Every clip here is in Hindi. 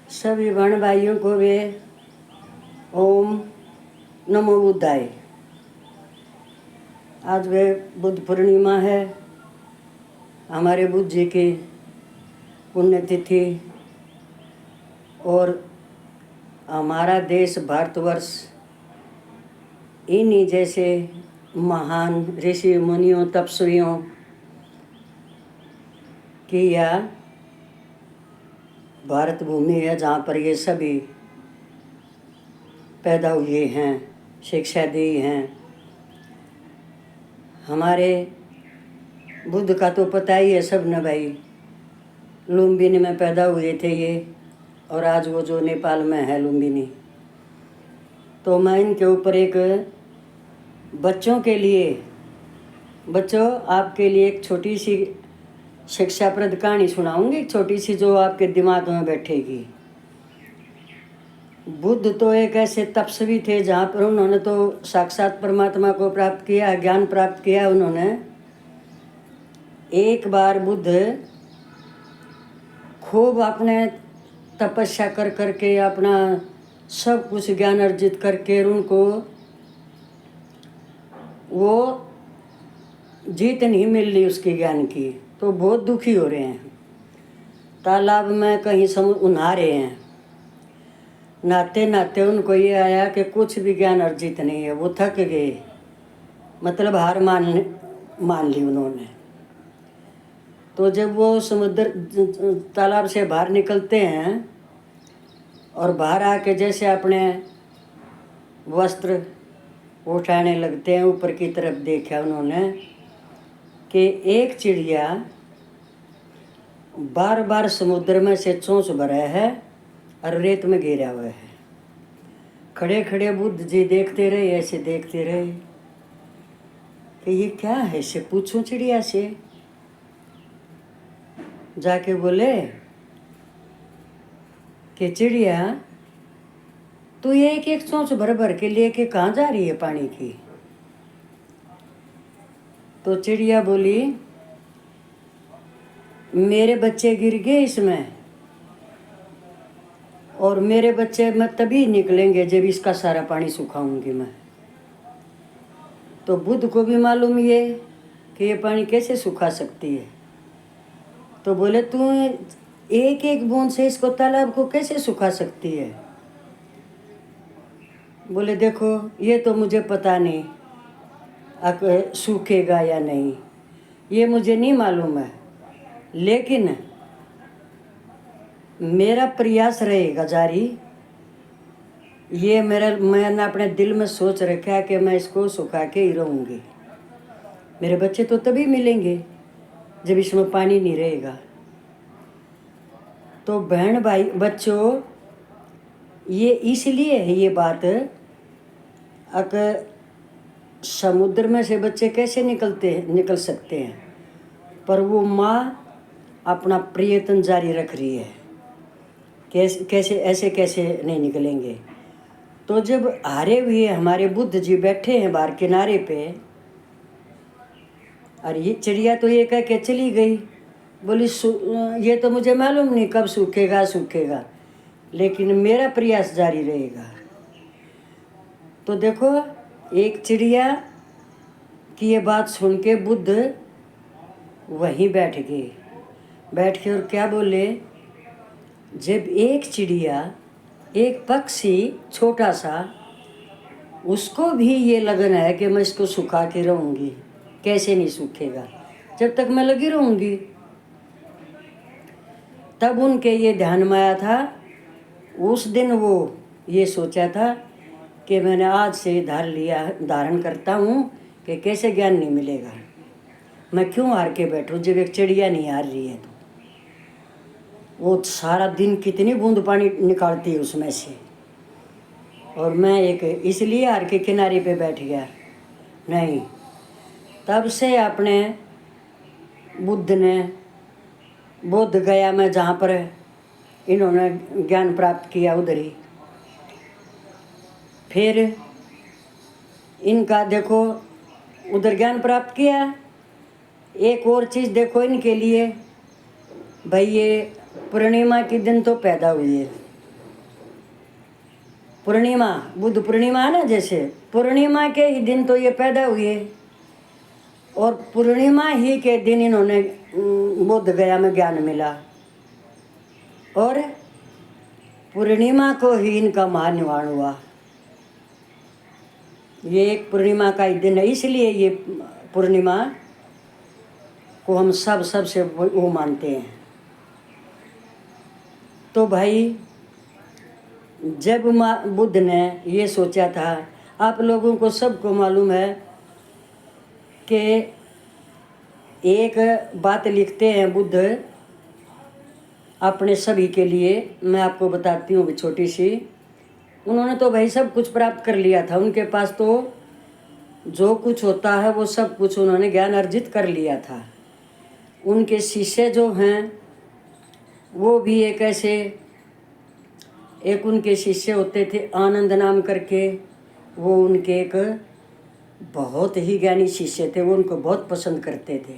सभी बहन भाइयों को वे ओम नमो बुद्धाय। आज वे बुद्ध पूर्णिमा है, हमारे बुद्ध जी की पुण्यतिथि। और हमारा देश भारतवर्ष इन्हीं जैसे महान ऋषि मुनियों तपस्वियों की यह भारत भूमि है, जहाँ पर ये सभी पैदा हुए हैं, शिक्षा दी हैं। हमारे बुद्ध का तो पता ही है सब न भाई, लुम्बिनी में पैदा हुए थे ये, और आज वो जो नेपाल में है लुम्बिनी। तो मैं इनके ऊपर एक बच्चों आपके लिए एक छोटी सी शिक्षाप्रद कहानी सुनाऊंगी, एक छोटी सी जो आपके दिमाग में बैठेगी। बुद्ध तो एक ऐसे तपस्वी थे जहाँ पर उन्होंने तो साक्षात परमात्मा को प्राप्त किया, ज्ञान प्राप्त किया उन्होंने। एक बार बुद्ध खूब अपने तपस्या कर करके अपना सब कुछ ज्ञान अर्जित करके उनको वो जीत नहीं मिल रही उसके ज्ञान की, तो बहुत दुखी हो रहे हैं। तालाब में कहीं नहा रहे हैं, नहाते नहाते उनको ये आया कि कुछ भी ज्ञान अर्जित नहीं है। वो थक गए, मतलब हार मान ली उन्होंने। तो जब वो समुद्र तालाब से बाहर निकलते हैं और बाहर आके जैसे अपने वस्त्र उठाने लगते हैं, ऊपर की तरफ देखा उन्होंने कि एक चिड़िया बार बार समुद्र में से चोंच भरा है और रेत में गिरा हुआ है। खड़े खड़े बुद्ध जी देखते रहे, ऐसे देखते रहे कि ये क्या है, से पूछूं चिड़िया से। जाके बोले कि चिड़िया तू ये एक एक चोंच भर भर के लेके कहाँ जा रही है पानी की। तो चिड़िया बोली मेरे बच्चे गिर गए इसमें, और मेरे बच्चे मैं तभी निकलेंगे जब इसका सारा पानी सुखाऊंगी मैं। तो बुद्ध को भी मालूम ये कि ये पानी कैसे सुखा सकती है। तो बोले तू एक एक बूंद से इसको तालाब को कैसे सुखा सकती है। बोले देखो ये तो मुझे पता नहीं सूखेगा या नहीं, ये मुझे नहीं मालूम है, लेकिन मेरा प्रयास रहेगा जारी। ये मैंने अपने दिल में सोच रखा है कि मैं इसको सुखा के ही रहूँगी। मेरे बच्चे तो तभी मिलेंगे जब इसमें पानी नहीं रहेगा। तो बहन भाई बच्चों, ये इसलिए है ये बात, अगर समुद्र में से बच्चे कैसे निकल सकते हैं, पर वो माँ अपना प्रयत्न जारी रख रही है। कैसे नहीं निकलेंगे। तो जब हारे हुए हमारे बुद्ध जी बैठे हैं बाहर किनारे पे, और ये चिड़िया तो ये कह के चली गई, बोली ये तो मुझे मालूम नहीं कब सूखेगा, लेकिन मेरा प्रयास जारी रहेगा। तो देखो एक चिड़िया की ये बात सुन के बुद्ध वहीं बैठ के और क्या बोले, जब एक चिड़िया एक पक्षी छोटा सा, उसको भी ये लगन है कि मैं इसको सुखा के रहूँगी, कैसे नहीं सूखेगा जब तक मैं लगी रहूँगी। तब उनके ये ध्यान में आया था, उस दिन वो ये सोचा था कि मैंने आज से धारण करता हूँ कि कैसे ज्ञान नहीं मिलेगा, मैं क्यों हार के बैठूँ जब एक चिड़िया नहीं हार रही है। तो वो सारा दिन कितनी बूंद पानी निकालती है उसमें से, और मैं एक इसलिए हार के किनारे पे बैठ गया नहीं। तब से अपने बुद्ध ने बोध गया में जहाँ पर इन्होंने ज्ञान प्राप्त किया उधर ही। फिर इनका देखो उधर ज्ञान प्राप्त किया। एक और चीज़ देखो इनके लिए भाई, ये पूर्णिमा के दिन तो पैदा हुई है, पूर्णिमा, बुद्ध पूर्णिमा है ना, जैसे पूर्णिमा के ही दिन तो ये पैदा हुए और पूर्णिमा ही के दिन इन्होंने बोध गया में ज्ञान मिला और पूर्णिमा को ही इनका महानिर्वाण हुआ। ये एक पूर्णिमा का ही दिन है, इसलिए ये पूर्णिमा को हम सब सबसे वो मानते हैं। तो भाई जब बुद्ध ने ये सोचा था, आप लोगों को सबको मालूम है कि एक बात लिखते हैं बुद्ध अपने सभी के लिए, मैं आपको बताती हूँ छोटी सी। उन्होंने तो भाई सब कुछ प्राप्त कर लिया था, उनके पास तो जो कुछ होता है वो सब कुछ उन्होंने ज्ञान अर्जित कर लिया था। उनके शिष्य जो हैं वो भी एक उनके शिष्य होते थे आनंद नाम करके, वो उनके एक बहुत ही ज्ञानी शिष्य थे, वो उनको बहुत पसंद करते थे।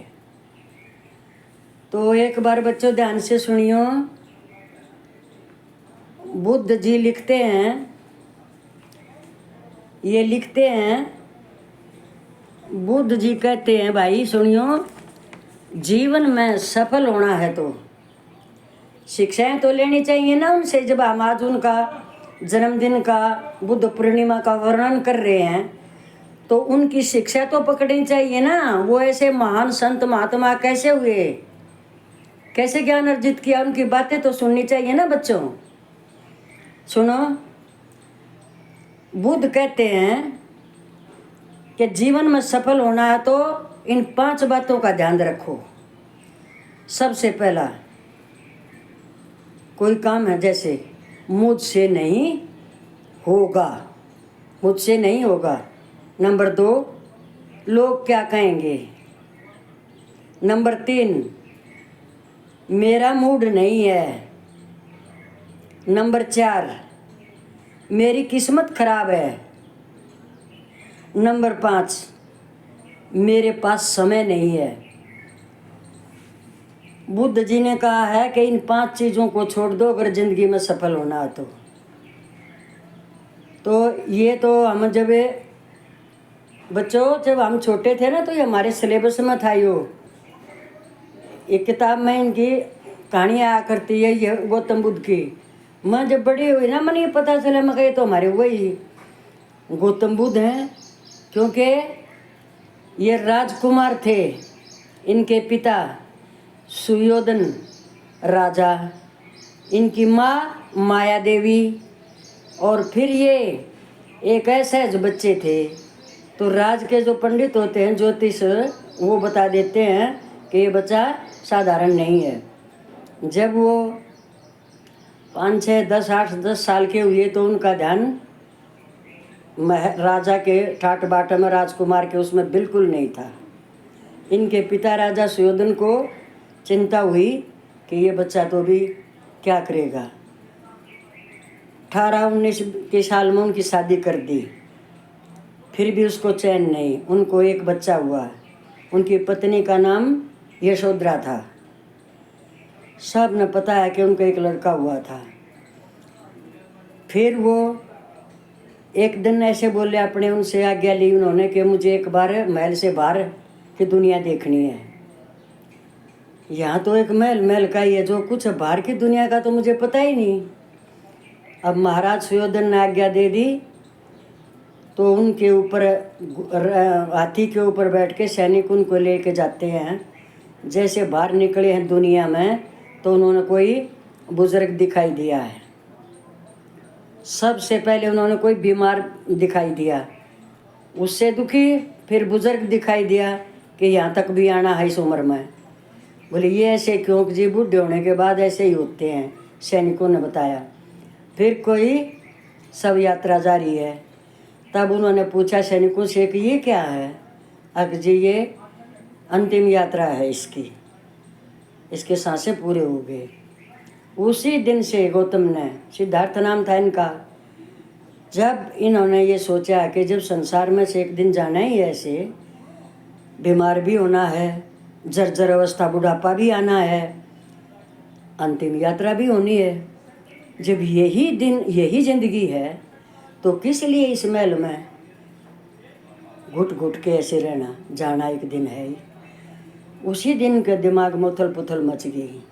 तो एक बार बच्चों ध्यान से सुनियो, बुद्ध जी लिखते हैं, ये लिखते हैं, बुद्ध जी कहते हैं भाई सुनियो, जीवन में सफल होना है तो शिक्षाएं तो लेनी चाहिए ना उनसे। जब हम आज उनका जन्मदिन का बुद्ध पूर्णिमा का वर्णन कर रहे हैं तो उनकी शिक्षा तो पकड़नी चाहिए ना। वो ऐसे महान संत महात्मा कैसे हुए, कैसे ज्ञान अर्जित किया, उनकी बातें तो सुननी चाहिए ना बच्चों। सुनो, बुद्ध कहते हैं कि जीवन में सफल होना है तो इन 5 बातों का ध्यान रखो। सबसे पहला, कोई काम है जैसे मुझसे नहीं होगा, मुझसे नहीं होगा। नंबर 2, लोग क्या कहेंगे। नंबर 3, मेरा मूड नहीं है। नंबर 4, मेरी किस्मत खराब है। नंबर 5, मेरे पास समय नहीं है। बुद्ध जी ने कहा है कि इन 5 चीज़ों को छोड़ दो अगर ज़िंदगी में सफल होना है तो ये तो हम जब बच्चों जब हम छोटे थे ना तो ये हमारे सिलेबस में था। एक किताब में इनकी कहानी आया करती है, ये गौतम बुद्ध की। मैं जब बड़ी हुई ना मैंने ये पता चला, मैं कही तो हमारे वही गौतम बुद्ध हैं, क्योंकि ये राजकुमार थे। इनके पिता सुयोधन राजा, इनकी माँ माया देवी, और फिर ये एक ऐसे जो बच्चे थे। तो राज के जो पंडित होते हैं ज्योतिष, वो बता देते हैं कि ये बच्चा साधारण नहीं है। जब वो 5, 6, 10, 8, 10 साल के हुए तो उनका ध्यान राजा के ठाट बाट में, राजकुमार के उसमें बिल्कुल नहीं था। इनके पिता राजा सुयोधन को चिंता हुई कि ये बच्चा तो भी क्या करेगा। 18-19 के साल में उनकी शादी कर दी, फिर भी उसको चैन नहीं। उनको एक बच्चा हुआ, उनकी पत्नी का नाम यशोधरा था। सब ने पता है कि उनको एक लड़का हुआ था। फिर वो एक दिन ऐसे बोले, अपने उनसे आज्ञा ली उन्होंने कि मुझे एक बार महल से बाहर की दुनिया देखनी है। यहाँ तो एक महल का ही है, जो कुछ बाहर की दुनिया का तो मुझे पता ही नहीं। अब महाराज सुयोधन ने आज्ञा दे दी तो उनके ऊपर हाथी के ऊपर बैठ के सैनिक उनको लेके जाते हैं। जैसे बाहर निकले हैं दुनिया में तो उन्होंने कोई बुजुर्ग दिखाई दिया है। सबसे पहले उन्होंने कोई बीमार दिखाई दिया, उससे दुखी, फिर बुजुर्ग दिखाई दिया कि यहाँ तक भी आना है इस उम्र में। बोले ये ऐसे क्यों जी, बूढ़े होने के बाद ऐसे ही होते हैं, सैनिकों ने बताया। फिर कोई सब यात्रा जारी है। तब उन्होंने पूछा सैनिकों से कि ये क्या है। अग जी ये अंतिम यात्रा है इसकी, इसके सांसें पूरे हो गए। उसी दिन से गौतम ने, सिद्धार्थ नाम था इनका, जब इन्होंने ये सोचा कि जब संसार में से एक दिन जाना ही है, ऐसे बीमार भी होना है, जर्जर अवस्था बुढ़ापा भी आना है, अंतिम यात्रा भी होनी है, जब यही दिन यही जिंदगी है तो किस लिए इस महल में घुट घुट के ऐसे रहना, जाना एक दिन है ही। उसी दिन के दिमाग में उथल पुथल मच गई।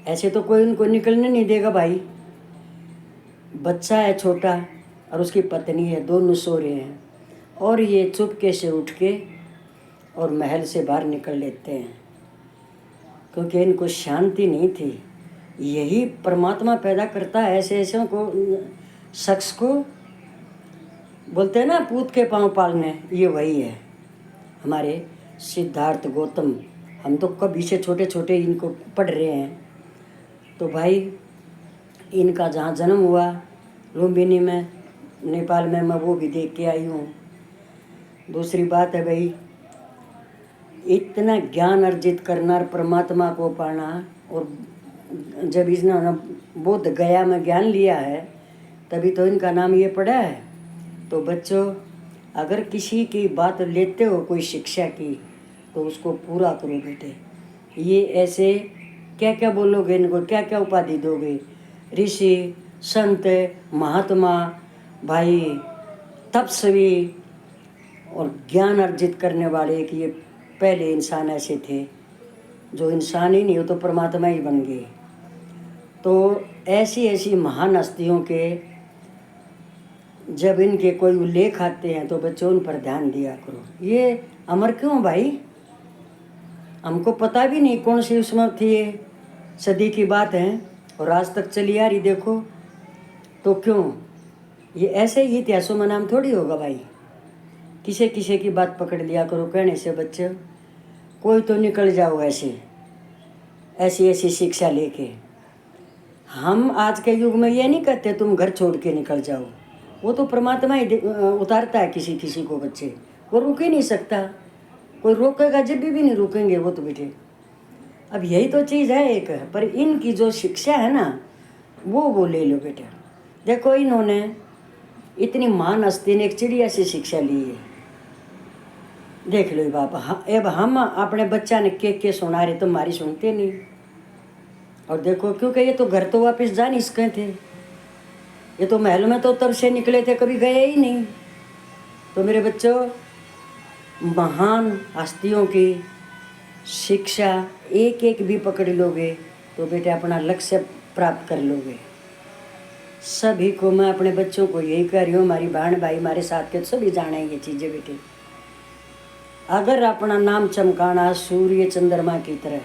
ऐसे तो कोई उनको निकलने नहीं देगा भाई। बच्चा है छोटा और उसकी पत्नी है, दोनों सो रहे हैं और ये चुपके से उठ के और महल से बाहर निकल लेते हैं, क्योंकि इनको शांति नहीं थी। यही परमात्मा पैदा करता है ऐसे ऐसे को, शख्स को बोलते हैं ना पूत के पांव पालने, ये वही है हमारे सिद्धार्थ गौतम। हम तो कभी से छोटे छोटे इनको पढ़ रहे हैं। तो भाई इनका जहाँ जन्म हुआ लुम्बिनी में, नेपाल में, मैं वो भी देख के आई हूँ। दूसरी बात है भाई, इतना ज्ञान अर्जित करना और परमात्मा को पाना, और जब इसने बोध गया में ज्ञान लिया है तभी तो इनका नाम ये पड़ा है। तो बच्चों, अगर किसी की बात लेते हो कोई शिक्षा की तो उसको पूरा करो बेटे। ये ऐसे क्या क्या बोलोगे, इनको क्या क्या उपाधि दोगे, ऋषि, संत, महात्मा, भाई तपस्वी और ज्ञान अर्जित करने वाले, कि ये पहले इंसान ऐसे थे। जो इंसान ही नहीं हो तो परमात्मा ही बन गए। तो ऐसी ऐसी महान हस्तियों के जब इनके कोई उल्लेख आते हैं तो बच्चों उन पर ध्यान दिया करो। ये अमर क्यों भाई? हमको पता भी नहीं कौन सी उसमें थी, ये सदी की बात है और आज तक चली आ रही। देखो तो क्यों ये ऐसे ही इतिहासों में नाम थोड़ी होगा भाई। किसी किसी की बात पकड़ लिया करो कहने से बच्चे कोई तो निकल जाओ ऐसे ऐसी ऐसी शिक्षा लेके। हम आज के युग में ये नहीं कहते तुम घर छोड़ के निकल जाओ, वो तो परमात्मा ही उतारता है किसी किसी को। बच्चे वो रुक ही नहीं सकता, कोई रोकेगा जब भी नहीं रुकेंगे वो तो बेटे। अब यही तो चीज़ है एक, पर इनकी जो शिक्षा है ना वो ले लो बेटा। देखो इन्होंने इतनी महान हस्ती ने एक चिड़िया से शिक्षा ली है, देख लो बाप। अब हम अपने बच्चा ने के सुना रहे, तुम्हारी सुनते नहीं। और देखो क्योंकि ये तो घर तो वापस जा नहीं सके थे, ये तो महल में तो तब से निकले थे, कभी गए ही नहीं। तो मेरे बच्चों, महान हस्तियों की शिक्षा एक एक भी पकड़ लोगे तो बेटे अपना लक्ष्य प्राप्त कर लोगे। सभी को मैं अपने बच्चों को यही कह रही हूँ, हमारी बहन भाई हमारे साथ के सभी जाने ये चीज़ें बेटे। अगर अपना नाम चमकाना सूर्य चंद्रमा की तरह,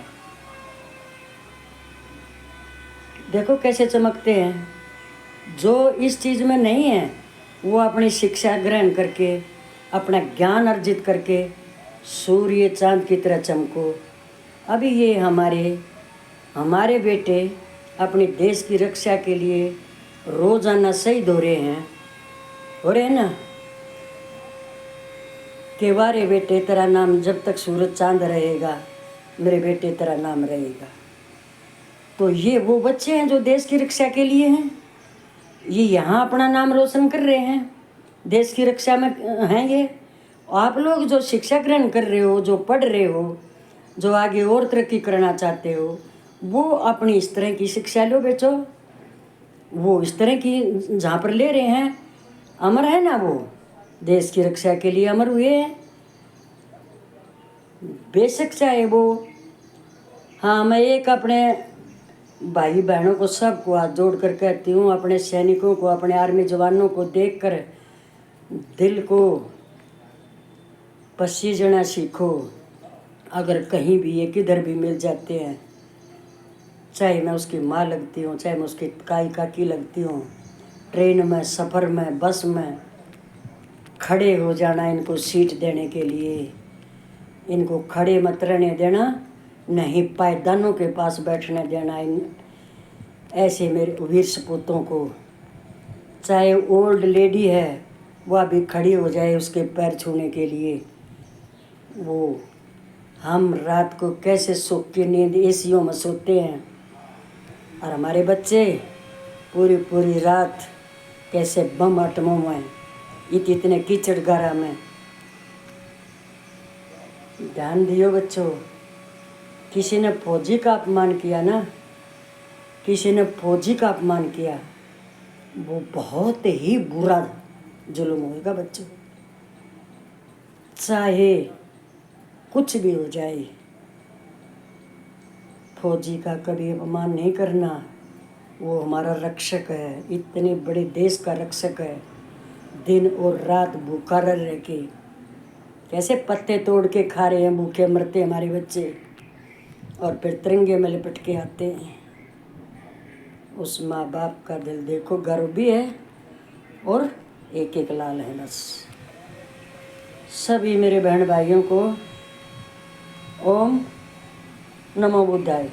देखो कैसे चमकते हैं। जो इस चीज़ में नहीं है वो अपनी शिक्षा ग्रहण करके अपना ज्ञान अर्जित करके सूर्य चांद की तरह चमको। अभी ये हमारे बेटे अपने देश की रक्षा के लिए रोजाना शहीद हो रहे हैं ना। कि वारे बेटे तेरा नाम जब तक सूरज चांद रहेगा, मेरे बेटे तेरा नाम रहेगा। तो ये वो बच्चे हैं जो देश की रक्षा के लिए हैं। ये यहाँ अपना नाम रोशन कर रहे हैं, देश की रक्षा में हैं ये। आप लोग जो शिक्षा ग्रहण कर रहे हो, जो पढ़ रहे हो, जो आगे और तरक्की करना चाहते हो, वो अपनी इस तरह की शिक्षा लो बच्चों। वो इस तरह की जहाँ पर ले रहे हैं, अमर है ना, वो देश की रक्षा के लिए अमर हुए हैं। बेशक चाहे वो, हाँ मैं एक अपने भाई बहनों को सबको हाथ जोड़ कर कहती हूँ, अपने सैनिकों को, अपने आर्मी जवानों को देखकर दिल को पसीजना सीखो। अगर कहीं भी ये किधर भी मिल जाते हैं, चाहे मैं उसकी माँ लगती हूँ, चाहे मैं उसकी काई काकी लगती हूँ, ट्रेन में, सफ़र में, बस में, खड़े हो जाना इनको सीट देने के लिए। इनको खड़े मत रहने देना, नहीं पायदानों के पास बैठने देना। ऐसे मेरे वीर सपूतों को, चाहे ओल्ड लेडी है वह भी खड़ी हो जाए उसके पैर छूने के लिए। वो हम रात को कैसे सुख की नींद एसियों में सोते हैं, और हमारे बच्चे पूरी पूरी रात कैसे बम आटमों में, इतने कीचड़ गारा में। ध्यान दियो बच्चों, किसी ने फौजी का अपमान किया ना, किसी ने फौजी का अपमान किया, वो बहुत ही बुरा जुल्म होएगा बच्चों, चाहे कुछ भी हो जाए। फौजी का कभी अपमान नहीं करना, वो हमारा रक्षक है, इतने बड़े देश का रक्षक है। दिन और रात भूखा रह के कैसे पत्ते तोड़ के खा रहे हैं, भूखे मरते हमारे बच्चे, और फिर तिरंगे में लिपट के आते हैं। उस माँ बाप का दिल देखो, गर्व भी है और एक एक लाल है बस। सभी मेरे बहन भाइयों को ओम नमो बुद्धाय।